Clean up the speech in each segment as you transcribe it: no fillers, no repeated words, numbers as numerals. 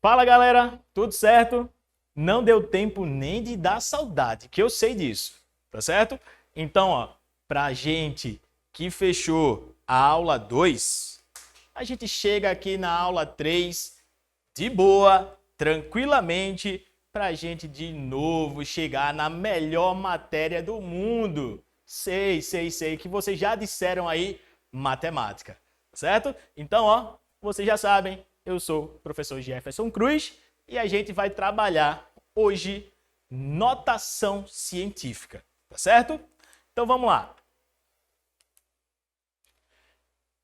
Fala galera, tudo certo? Não deu tempo nem de dar saudade, que eu sei disso, tá certo? Então, ó, pra gente que fechou a aula 2, a gente chega aqui na aula 3 de boa, tranquilamente, pra gente de novo chegar na melhor matéria do mundo. Sei, que vocês já disseram aí, matemática, certo? Então, ó, vocês já sabem, eu sou o professor Jefferson Cruz e a gente vai trabalhar hoje notação científica, tá certo? Então vamos lá.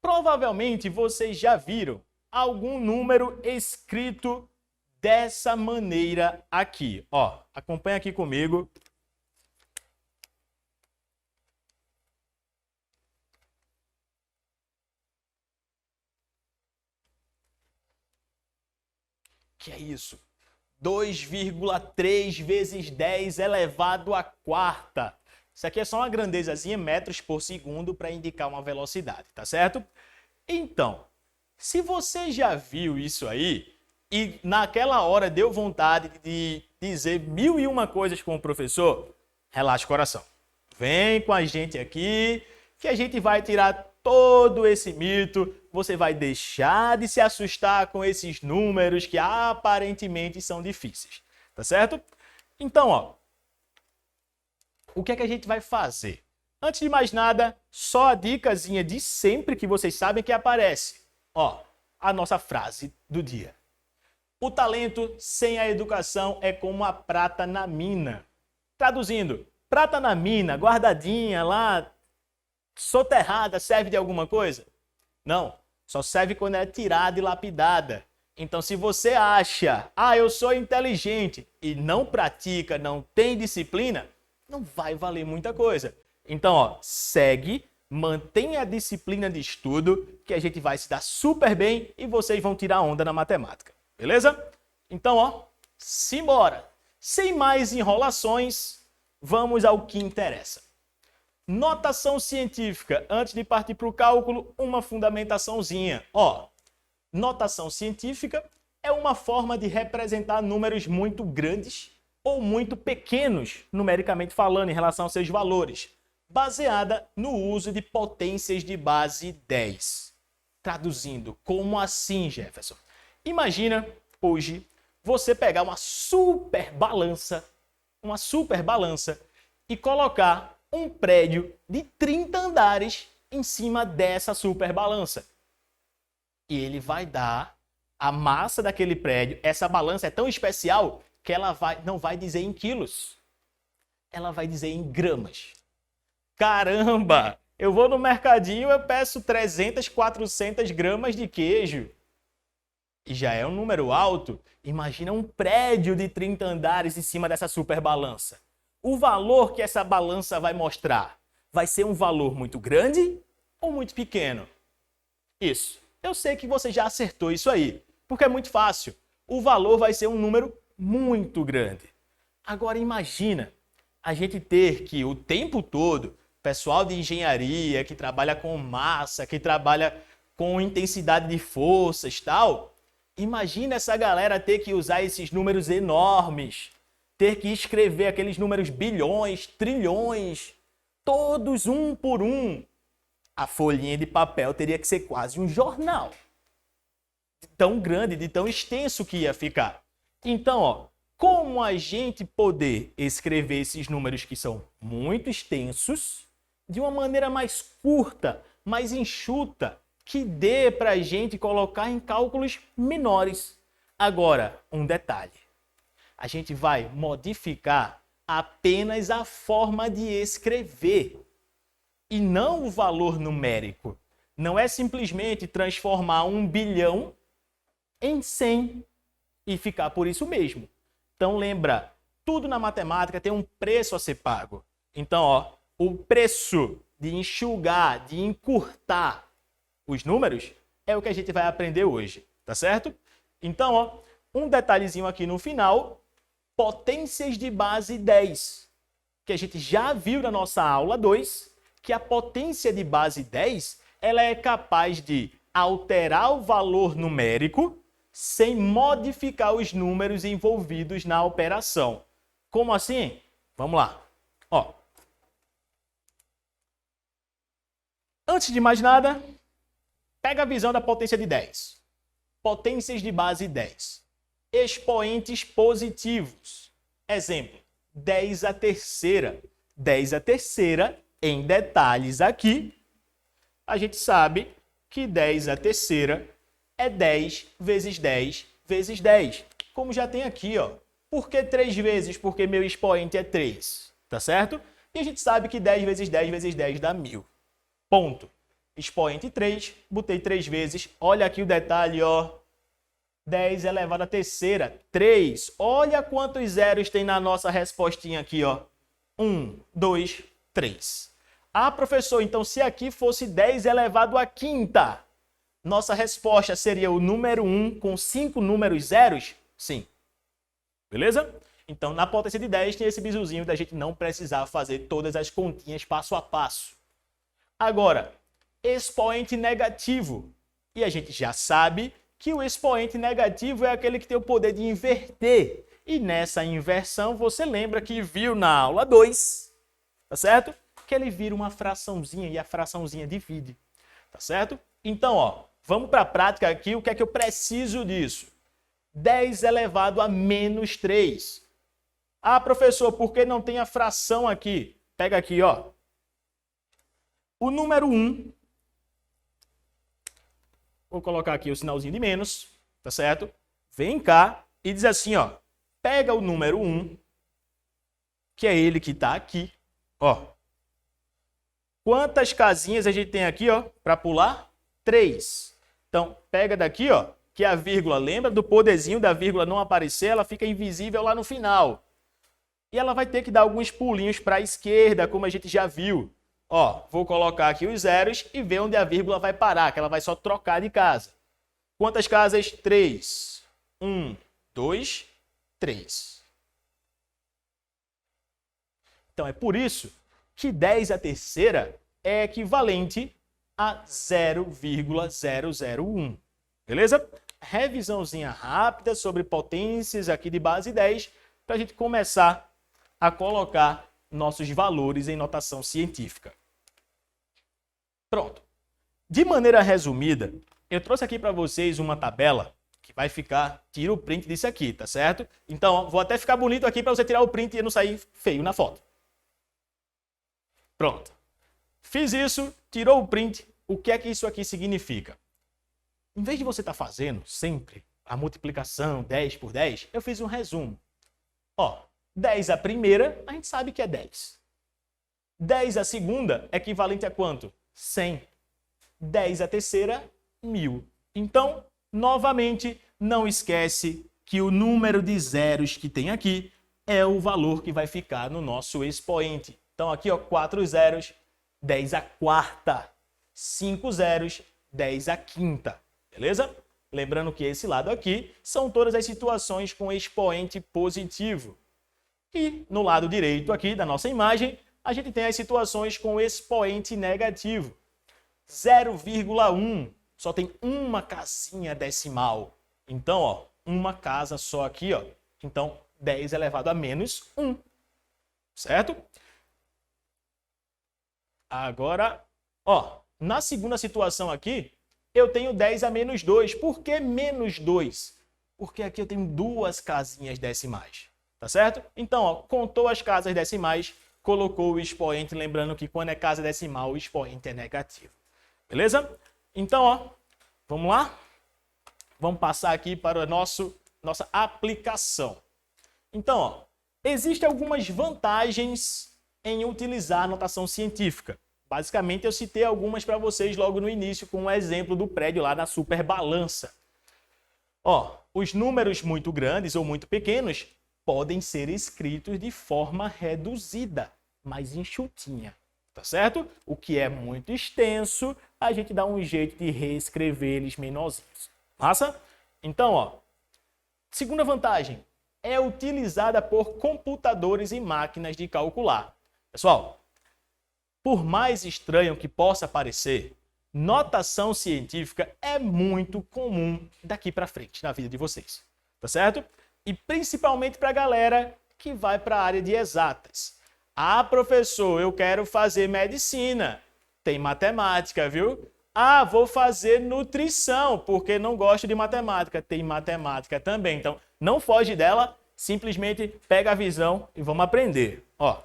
Provavelmente vocês já viram algum número escrito dessa maneira aqui. Ó, acompanha aqui comigo. Que é isso? 2,3 vezes 10 elevado à quarta. Isso aqui é só uma grandezazinha, metros por segundo, para indicar uma velocidade, tá certo? Então, se você já viu isso aí e naquela hora deu vontade de dizer 1001 coisas com o professor, relaxa o coração. Vem com a gente aqui que a gente vai tirar todo esse mito, você vai deixar de se assustar com esses números que aparentemente são difíceis, tá certo? Então, ó, o que é que a gente vai fazer? Antes de mais nada, só a dicasinha de sempre que vocês sabem que aparece. Ó, a nossa frase do dia. O talento sem a educação é como a prata na mina. Traduzindo, prata na mina, guardadinha lá, soterrada, serve de alguma coisa? Não, só serve quando é tirada e lapidada. Então, se você acha, eu sou inteligente e não pratica, não tem disciplina, não vai valer muita coisa. Então, ó, segue, mantenha a disciplina de estudo, que a gente vai se dar super bem e vocês vão tirar onda na matemática. Beleza? Então, ó, simbora! Sem mais enrolações, vamos ao que interessa. Notação científica. Antes de partir para o cálculo, uma fundamentaçãozinha. Ó, notação científica é uma forma de representar números muito grandes ou muito pequenos, numericamente falando, em relação aos seus valores, baseada no uso de potências de base 10. Traduzindo, como assim, Jefferson? Imagina, hoje, você pegar uma super balança e colocar um prédio de 30 andares em cima dessa super balança. E ele vai dar a massa daquele prédio. Essa balança é tão especial que ela não vai dizer em quilos. Ela vai dizer em gramas. Caramba! Eu vou no mercadinho e eu peço 300, 400 gramas de queijo. E já é um número alto. Imagina um prédio de 30 andares em cima dessa super balança. O valor que essa balança vai mostrar vai ser um valor muito grande ou muito pequeno? Isso. Eu sei que você já acertou isso aí, porque é muito fácil. O valor vai ser um número muito grande. Agora imagina a gente ter que o tempo todo, pessoal de engenharia que trabalha com massa, que trabalha com intensidade de forças e tal, imagina essa galera ter que usar esses números enormes, ter que escrever aqueles números bilhões, trilhões, todos um por um. A folhinha de papel teria que ser quase um jornal. De tão grande, de tão extenso que ia ficar. Então, ó, como a gente poder escrever esses números que são muito extensos de uma maneira mais curta, mais enxuta, que dê para a gente colocar em cálculos menores. Agora, um detalhe. A gente vai modificar apenas a forma de escrever e não o valor numérico. Não é simplesmente transformar 1 bilhão em 100 e ficar por isso mesmo. Então lembra, tudo na matemática tem um preço a ser pago. Então, ó, o preço de enxugar, de encurtar os números é o que a gente vai aprender hoje, tá certo? Então, ó, um detalhezinho aqui no final, potências de base 10, que a gente já viu na nossa aula 2, que a potência de base 10, ela é capaz de alterar o valor numérico sem modificar os números envolvidos na operação. Como assim? Vamos lá. Ó. Antes de mais nada, pega a visão da potência de 10. Potências de base 10. Expoentes positivos. Exemplo, 10 à terceira. 10 à terceira, em detalhes aqui, a gente sabe que 10 à terceira é 10 vezes 10 vezes 10. Como já tem aqui, ó. Por que 3 vezes? Porque meu expoente é 3, tá certo? E a gente sabe que 10 vezes 10 vezes 10 dá 1000. Ponto. Expoente 3, botei 3 vezes. Olha aqui o detalhe, ó. 10 elevado à terceira, 3. Olha quantos zeros tem na nossa respostinha aqui, ó. 1, 2, 3. Ah, professor, então se aqui fosse 10 elevado à quinta, nossa resposta seria o número 1 com 5 números zeros? Sim. Beleza? Então, na potência de 10 tem esse bizuzinho da gente não precisar fazer todas as continhas passo a passo. Agora, expoente negativo. E a gente já sabe que o expoente negativo é aquele que tem o poder de inverter. E nessa inversão, você lembra que viu na aula 2, tá certo? Que ele vira uma fraçãozinha e a fraçãozinha divide, tá certo? Então, ó, vamos para a prática aqui. O que é que eu preciso disso? 10 elevado a menos 3. Ah, professor, por que não tem a fração aqui? Pega aqui, ó. O número 1. Vou colocar aqui o sinalzinho de menos, tá certo? Vem cá e diz assim, ó. Pega o número 1, que é ele que está aqui, ó. Quantas casinhas a gente tem aqui, ó, para pular? 3. Então, pega daqui, ó, que a vírgula, lembra do poderzinho da vírgula não aparecer? Ela fica invisível lá no final. E ela vai ter que dar alguns pulinhos para a esquerda, como a gente já viu. Ó, vou colocar aqui os zeros e ver onde a vírgula vai parar, que ela vai só trocar de casa. Quantas casas? 3. 1, 2, 3. Então, é por isso que 10 à terceira é equivalente a 0,001. Beleza? Revisãozinha rápida sobre potências aqui de base 10 para a gente começar a colocar nossos valores em notação científica. Pronto. De maneira resumida, eu trouxe aqui para vocês uma tabela que vai ficar, tira o print disso aqui, tá certo? Então, ó, vou até ficar bonito aqui para você tirar o print e não sair feio na foto. Pronto. Fiz isso, tirou o print. O que é que isso aqui significa? Em vez de você estar fazendo sempre a multiplicação 10 por 10, eu fiz um resumo. Ó, 10 a primeira, a gente sabe que é 10. 10 a segunda é equivalente a quanto? 100. 10 a terceira, 1000. Então, novamente, não esquece que o número de zeros que tem aqui é o valor que vai ficar no nosso expoente. Então, aqui, ó, 4 zeros, 10 a quarta. 5 zeros, 10 a quinta. Beleza? Lembrando que esse lado aqui são todas as situações com expoente positivo. E no lado direito aqui da nossa imagem, a gente tem as situações com expoente negativo. 0,1 só tem uma casinha decimal. Então, ó, uma casa só aqui, ó. Então, 10 elevado a menos 1. Certo? Agora, ó, na segunda situação aqui, eu tenho 10 a menos 2. Por que menos 2? Porque aqui eu tenho duas casinhas decimais. Tá certo? Então, ó, contou as casas decimais, colocou o expoente, lembrando que quando é casa decimal, o expoente é negativo. Beleza? Então, ó, vamos lá? Vamos passar aqui para a nossa aplicação. Então, ó, existem algumas vantagens em utilizar a notação científica. Basicamente, eu citei algumas para vocês logo no início, com um exemplo do prédio lá da superbalança. Ó, os números muito grandes ou muito pequenos podem ser escritos de forma reduzida, mais enxutinha, tá certo? O que é muito extenso, a gente dá um jeito de reescrever eles menorzinhos. Massa? Então, ó, segunda vantagem, é utilizada por computadores e máquinas de calcular. Pessoal, por mais estranho que possa parecer, notação científica é muito comum daqui para frente na vida de vocês, tá certo? E principalmente para a galera que vai para a área de exatas. Ah, professor, eu quero fazer medicina. Tem matemática, viu? Ah, vou fazer nutrição, porque não gosto de matemática. Tem matemática também. Então, não foge dela, simplesmente pega a visão e vamos aprender. Ó,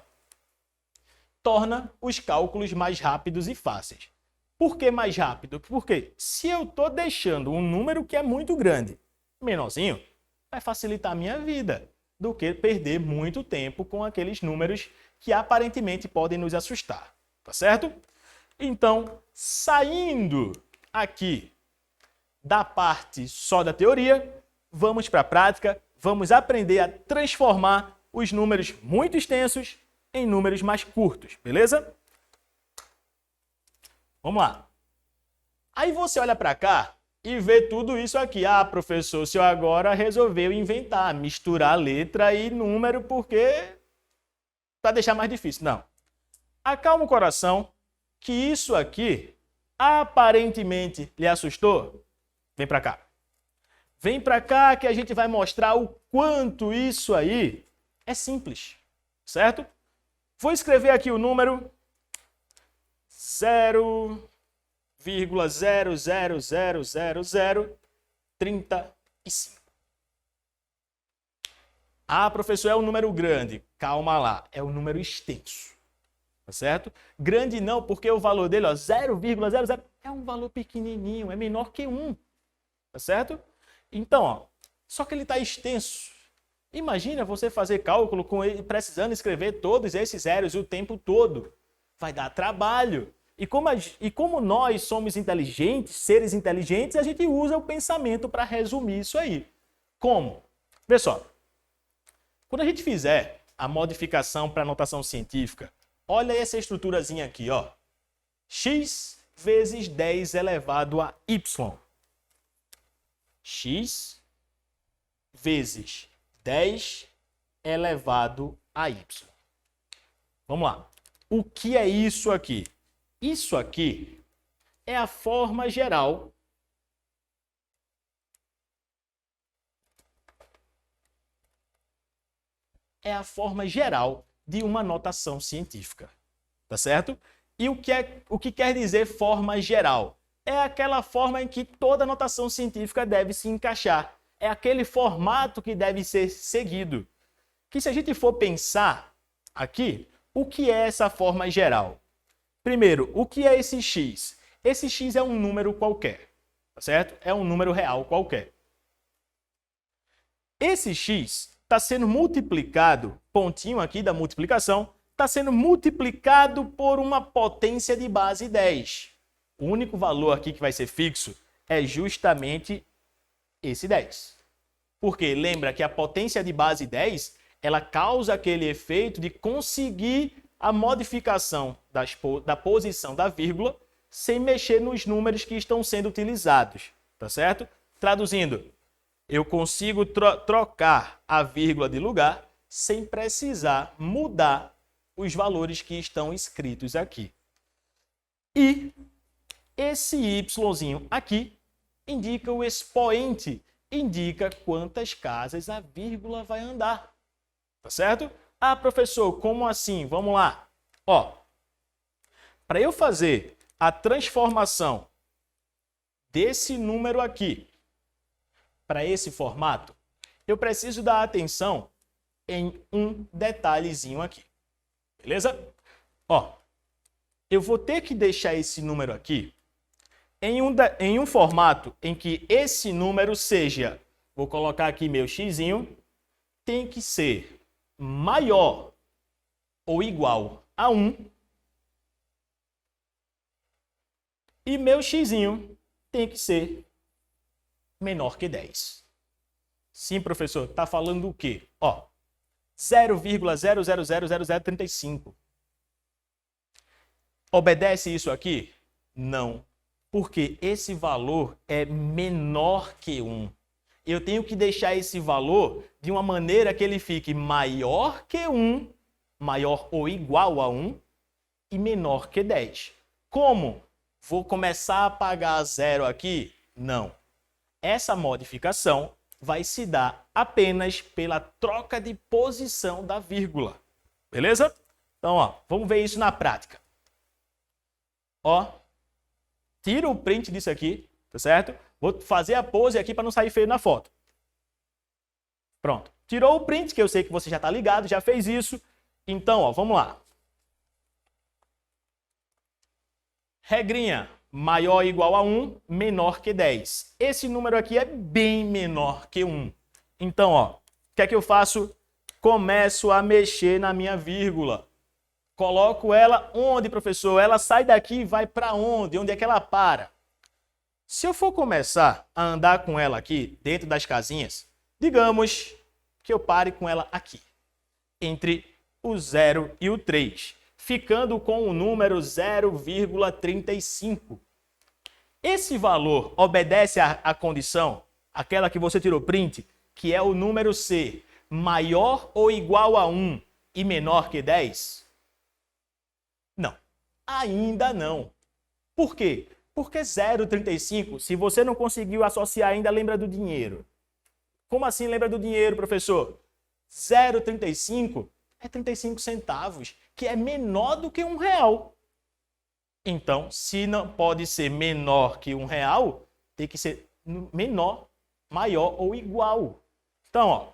torna os cálculos mais rápidos e fáceis. Por que mais rápido? Porque se eu estou deixando um número que é muito grande, menorzinho, vai facilitar a minha vida do que perder muito tempo com aqueles números que aparentemente podem nos assustar, tá certo? Então, saindo aqui da parte só da teoria, vamos para a prática, vamos aprender a transformar os números muito extensos em números mais curtos, beleza? Vamos lá. Aí você olha para cá e vê tudo isso aqui. Ah, professor, o senhor agora resolveu inventar, misturar letra e número porque para deixar mais difícil. Não. Acalma o coração que isso aqui aparentemente lhe assustou. Vem para cá. Vem para cá que a gente vai mostrar o quanto isso aí é simples, certo? Vou escrever aqui o número 0,0000035. Ah, professor, é um número grande. Calma lá, é um número extenso. Tá certo? Grande não, porque o valor dele, ó, 0,00 é um valor pequenininho, é menor que 1. Tá certo? Então, ó, só que ele está extenso. Imagina você fazer cálculo com ele precisando escrever todos esses zeros o tempo todo. Vai dar trabalho. E como nós somos inteligentes, seres inteligentes, a gente usa o pensamento para resumir isso aí. Como? Vê só. Quando a gente fizer a modificação para a notação científica, olha essa estruturazinha aqui, ó. X vezes 10 elevado a y. X vezes 10 elevado a y. Vamos lá. O que é isso aqui? Isso aqui é a forma geral de uma notação científica, tá certo? E o que quer dizer forma geral? É aquela forma em que toda notação científica deve se encaixar. É aquele formato que deve ser seguido. Que se a gente for pensar aqui, o que é essa forma geral? Primeiro, o que é esse x? Esse x é um número qualquer, tá certo? É um número real qualquer. Esse x está sendo multiplicado, pontinho aqui da multiplicação, está sendo multiplicado por uma potência de base 10. O único valor aqui que vai ser fixo é justamente esse 10. Porque lembra que a potência de base 10, ela causa aquele efeito de conseguir a modificação da posição da vírgula sem mexer nos números que estão sendo utilizados, tá certo? Traduzindo, eu consigo trocar a vírgula de lugar sem precisar mudar os valores que estão escritos aqui. E esse y'zinho aqui indica o expoente, indica quantas casas a vírgula vai andar, tá certo? Ah, professor, como assim? Vamos lá. Ó, para eu fazer a transformação desse número aqui para esse formato, eu preciso dar atenção em um detalhezinho aqui. Beleza? Ó, eu vou ter que deixar esse número aqui em um formato em que esse número seja, vou colocar aqui meu xzinho, tem que ser maior ou igual a 1 e meu xzinho tem que ser menor que 10. Sim, professor, está falando o quê? Ó, 0,000035. Obedece isso aqui? Não, porque esse valor é menor que 1. Eu tenho que deixar esse valor de uma maneira que ele fique maior que 1, maior ou igual a 1 e menor que 10. Como? Vou começar a apagar zero aqui? Não. Essa modificação vai se dar apenas pela troca de posição da vírgula. Beleza? Então, ó, vamos ver isso na prática. Ó, tira o print disso aqui, tá certo? Vou fazer a pose aqui para não sair feio na foto. Pronto. Tirou o print, que eu sei que você já está ligado, já fez isso. Então, ó, vamos lá. Regrinha, maior ou igual a 1, menor que 10. Esse número aqui é bem menor que 1. Então, ó, o que é que eu faço? Começo a mexer na minha vírgula. Coloco ela onde, professor? Ela sai daqui e vai para onde? Onde é que ela para? Se eu for começar a andar com ela aqui, dentro das casinhas, digamos que eu pare com ela aqui, entre o 0 e o 3, ficando com o número 0,35. Esse valor obedece à condição, aquela que você tirou print, que é o número C, maior ou igual a 1 e menor que 10? Não, ainda não. Por quê? Porque 0,35, se você não conseguiu associar ainda, lembra do dinheiro. Como assim lembra do dinheiro, professor? 0,35 é 35 centavos, que é menor do que R$1. Então, se não pode ser menor que R$1, tem que ser menor, maior ou igual. Então, ó,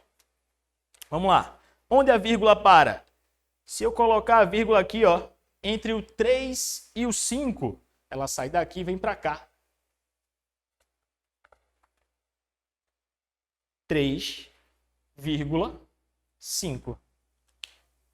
vamos lá. Onde a vírgula para? Se eu colocar a vírgula aqui, ó, entre o 3 e o 5, ela sai daqui e vem para cá. 3,5.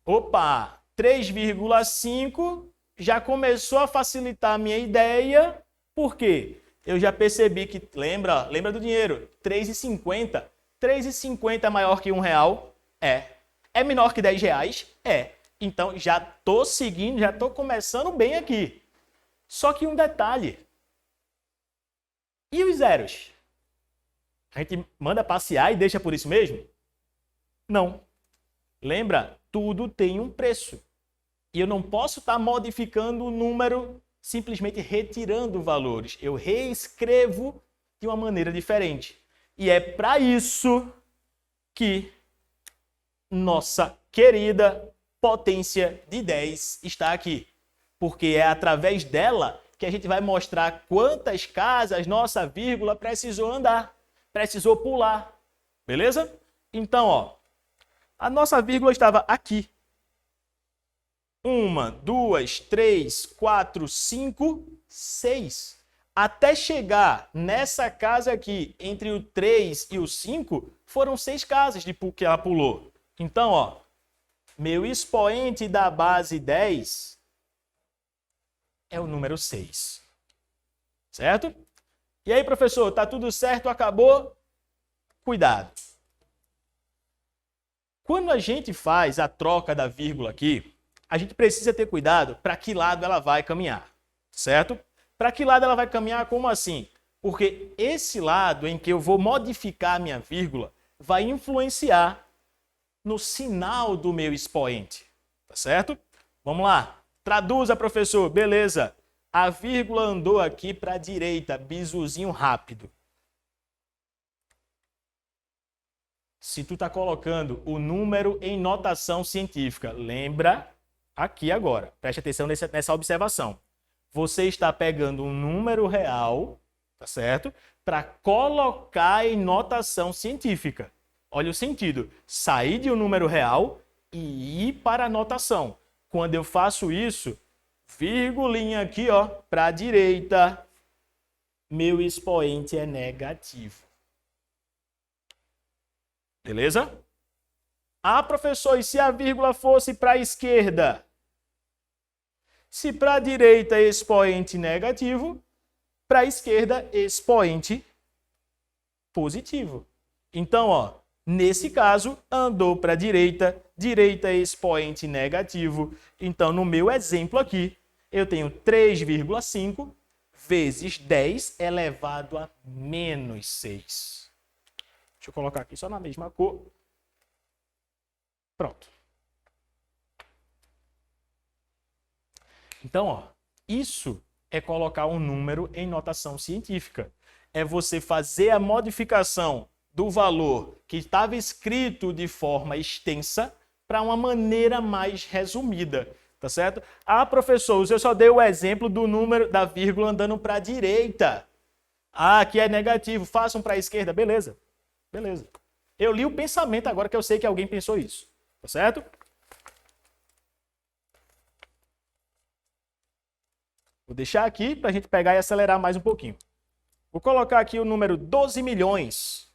Opa, 3,5 já começou a facilitar a minha ideia. Por quê? Eu já percebi que, lembra do dinheiro, 3,50. 3,50 é maior que R$1? É. É menor que R$10? É. Então, já estou seguindo, já estou começando bem aqui. Só que um detalhe. E os zeros? A gente manda passear e deixa por isso mesmo? Não. Lembra? Tudo tem um preço. E eu não posso estar modificando o número simplesmente retirando valores. Eu reescrevo de uma maneira diferente. E é para isso que nossa querida potência de 10 está aqui. Porque é através dela que a gente vai mostrar quantas casas nossa vírgula precisou andar, precisou pular. Beleza? Então, ó, a nossa vírgula estava aqui. 1, 2, 3, 4, 5, 6. Até chegar nessa casa aqui, entre o 3 e o 5, foram 6 casas que ela pulou. Então, ó, meu expoente da base 10 é o número 6. Certo? E aí, professor, tá tudo certo? Acabou? Cuidado. Quando a gente faz a troca da vírgula aqui, a gente precisa ter cuidado para que lado ela vai caminhar, certo? Para que lado ela vai caminhar? Como assim? Porque esse lado em que eu vou modificar a minha vírgula vai influenciar no sinal do meu expoente, tá certo? Vamos lá. Traduza, professor. Beleza. A vírgula andou aqui para a direita, bisuzinho rápido. Se tu está colocando o número em notação científica, lembra aqui agora, preste atenção nessa observação. Você está pegando um número real, tá certo? Para colocar em notação científica. Olha o sentido, sair de um número real e ir para a notação. Quando eu faço isso, virgulinha aqui, ó, para a direita, meu expoente é negativo. Beleza? Ah, professor, e se a vírgula fosse para a esquerda? Se para a direita é expoente negativo, para a esquerda expoente positivo. Então, ó, nesse caso, andou para a direita, direita é expoente negativo. Então, no meu exemplo aqui, eu tenho 3,5 vezes 10 elevado a menos 6. Deixa eu colocar aqui só na mesma cor. Pronto. Então, ó, isso é colocar um número em notação científica. É você fazer a modificação do valor que estava escrito de forma extensa para uma maneira mais resumida, tá certo? Ah, professor, eu só dei o exemplo do número da vírgula andando para a direita. Ah, aqui é negativo, façam para a esquerda. Beleza, beleza. Eu li o pensamento agora que eu sei que alguém pensou isso, tá certo? Vou deixar aqui para a gente pegar e acelerar mais um pouquinho. Vou colocar aqui o número 12 milhões.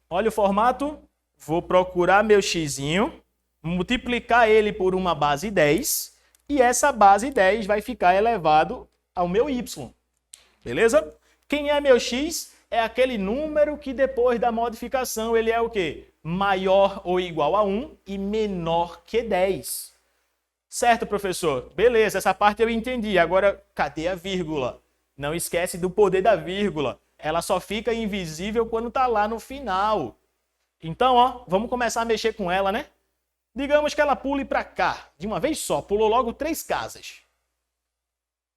Olha o formato. Vou procurar meu xzinho, multiplicar ele por uma base 10, e essa base 10 vai ficar elevado ao meu y. Beleza? Quem é meu x? É aquele número que depois da modificação ele é o quê? Maior ou igual a 1 e menor que 10. Certo, professor? Beleza, essa parte eu entendi. Agora, cadê a vírgula? Não esquece do poder da vírgula. Ela só fica invisível quando está lá no final. Então, ó, vamos começar a mexer com ela, né? Digamos que ela pule para cá, de uma vez só, pulou logo 3 casas.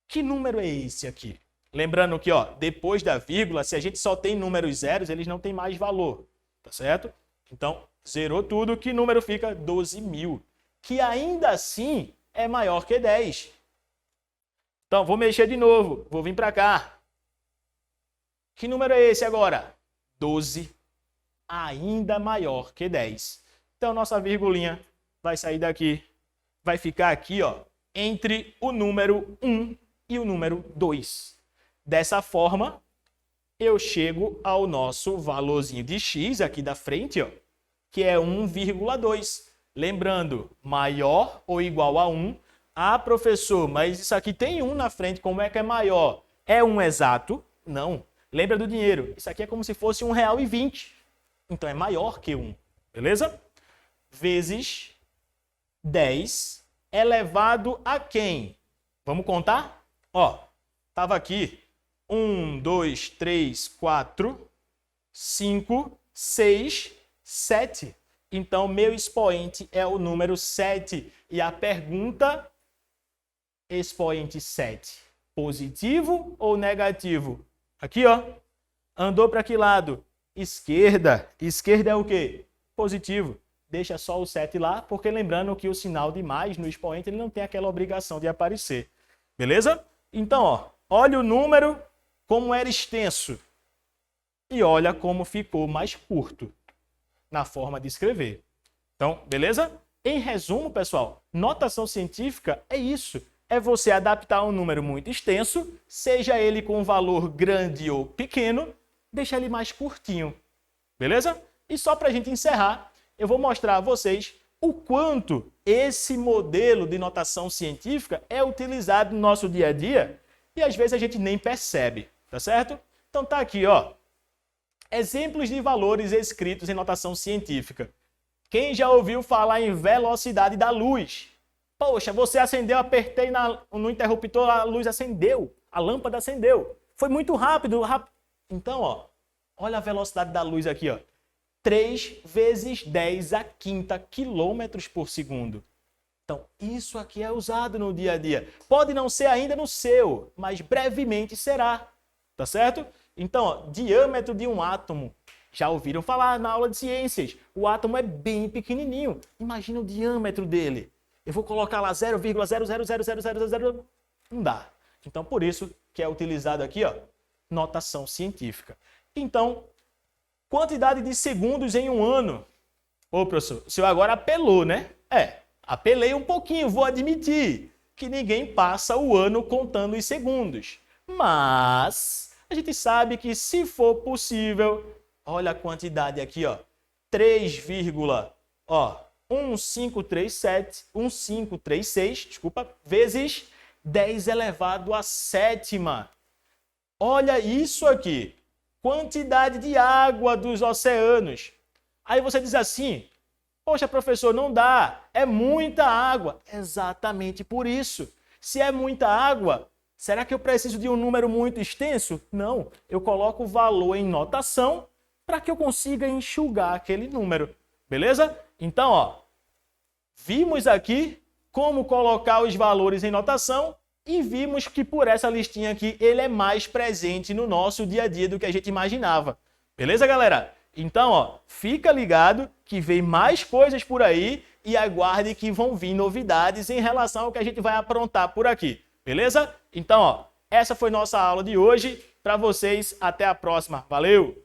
Que número é esse aqui? Lembrando que, ó, depois da vírgula, se a gente só tem números zeros, eles não têm mais valor, tá certo? Então, zerou tudo, que número fica? 12 mil, que ainda assim é maior que 10. Então, vou mexer de novo, vou vir para cá. Que número é esse agora? 12, ainda maior que 10. Então, nossa virgulinha vai sair daqui, vai ficar aqui, ó, entre o número 1 e o número 2. Dessa forma, eu chego ao nosso valorzinho de x aqui da frente, ó, que é 1,2. Lembrando, maior ou igual a 1. Ah, professor, mas isso aqui tem 1 na frente, como é que é maior? É um exato? Não. Lembra do dinheiro? Isso aqui é como se fosse R$1,20. Então é maior que 1. Beleza? Vezes 10 elevado a quem? Vamos contar? Ó, estava aqui 1, 2, 3, 4, 5, 6, 7. Então, meu expoente é o número 7. E a pergunta, expoente 7, positivo ou negativo? Aqui, ó, andou para que lado? Esquerda. Esquerda é o quê? Positivo. Deixa só o 7 lá, porque lembrando que o sinal de mais no expoente ele não tem aquela obrigação de aparecer. Beleza? Então, ó, olha o número como era extenso e olha como ficou mais curto na forma de escrever. Então, beleza? Em resumo, pessoal, notação científica é isso. É você adaptar um número muito extenso, seja ele com valor grande ou pequeno, deixa ele mais curtinho. Beleza? E só para a gente encerrar, eu vou mostrar a vocês o quanto esse modelo de notação científica é utilizado no nosso dia a dia e às vezes a gente nem percebe, tá certo? Então tá aqui, ó. Exemplos de valores escritos em notação científica. Quem já ouviu falar em velocidade da luz? Poxa, você acendeu, apertei no interruptor, a luz acendeu, a lâmpada acendeu. Foi muito rápido. Então, ó, olha a velocidade da luz aqui, ó. 3 vezes 10 a quinta quilômetros por segundo. Então, isso aqui é usado no dia a dia. Pode não ser ainda no seu, mas brevemente será. Tá certo? Então, ó, diâmetro de um átomo. Já ouviram falar na aula de ciências. O átomo é bem pequenininho. Imagina o diâmetro dele. Eu vou colocar lá 0,0000000. Não dá. Então, por isso que é utilizado aqui, ó, notação científica. Então, quantidade de segundos em um ano. Ô, professor, o senhor agora apelou, né? Apelei um pouquinho, vou admitir que ninguém passa o ano contando os segundos. Mas a gente sabe que se for possível, olha a quantidade aqui, ó, 1536, desculpa, vezes 10 elevado à sétima. Olha isso aqui, quantidade de água dos oceanos. Aí você diz assim, poxa, professor, não dá, é muita água. Exatamente por isso. Se é muita água, será que eu preciso de um número muito extenso? Não, eu coloco o valor em notação para que eu consiga enxugar aquele número. Beleza? Então, ó, Vimos aqui como colocar os valores em notação e vimos que por essa listinha aqui ele é mais presente no nosso dia a dia do que a gente imaginava. Beleza, galera? Então, ó, fica ligado que vem mais coisas por aí e aguarde que vão vir novidades em relação ao que a gente vai aprontar por aqui. Beleza? Então, ó, essa foi nossa aula de hoje. Para vocês, até a próxima. Valeu!